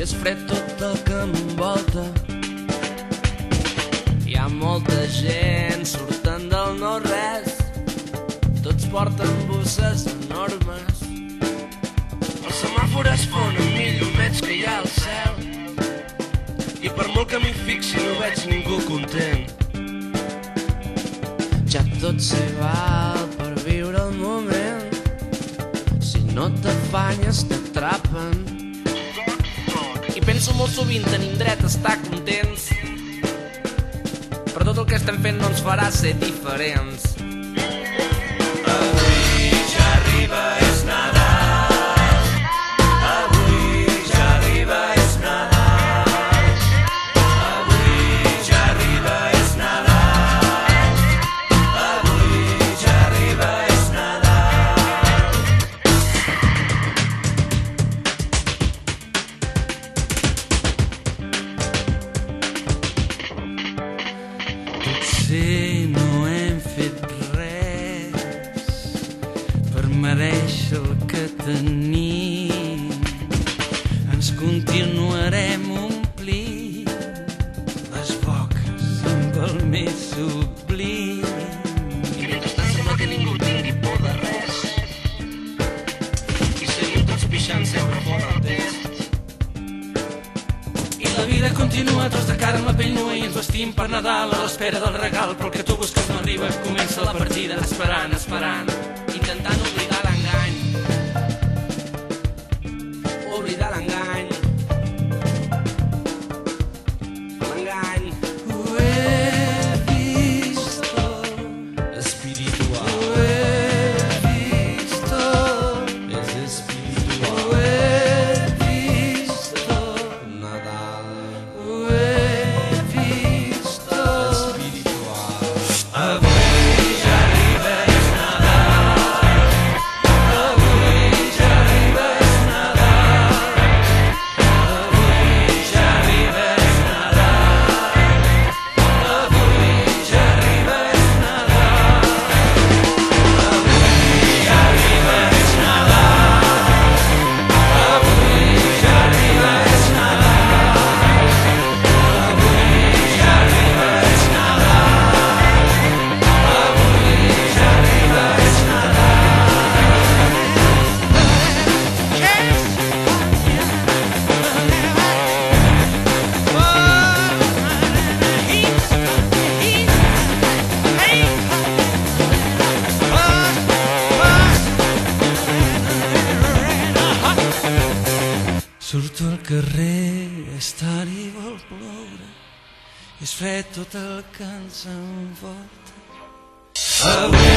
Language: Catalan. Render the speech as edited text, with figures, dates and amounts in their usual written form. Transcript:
i és fred tot el que m'envolta. Hi ha molta gent surten del no-res, tots porten bosses enormes. El semàfor es fon amb 1000 llumets que hi ha al cel, i per molt que m'hi fixi no veig ningú content. Ja tot s'hi val per viure el moment, si no t'afanyes t'atrapen. I penso molt sovint tenim dret a estar contents, però tot el que estem fent no ens farà ser diferents. Avui ja arriba, és Nadal. Avui ja arriba, és Nadal. Avui ja arriba, és Nadal. Avui ja arriba, és Nadal. Potser no hem fet res per merèixer el que tenim. Ens continuarem omplint les boques amb el més sublim. I mentrestant sembla que ningú tingui por de res, i seguim tots pixant sempre fora del test. I la vida continua, tots de cara amb la pell nua, i ens vestim per Nadal a l'espera del regal, però el que tu busques no arriba. Comença la partida esperant, esperant, intentant oblidar l'engany. Oblidar l'engany. L'engany. Ho he visto espiritual. Ho he visto es espiritual. Ho he visto Nadal. Ho he visto espiritual. Avui ja arriba, és Nadal. Avui ja arriba, és Nadal. Avui ja arriba, és Nadal. Avui ja arriba, és Nadal. Avui ja arriba, és Nadal. Avui ja arriba, és Nadal. Avui ja arriba, és Nadal. Avui ja arriba, és Surto al carrer, és tard i vol ploure, és fred tot el que ens envolta. Avui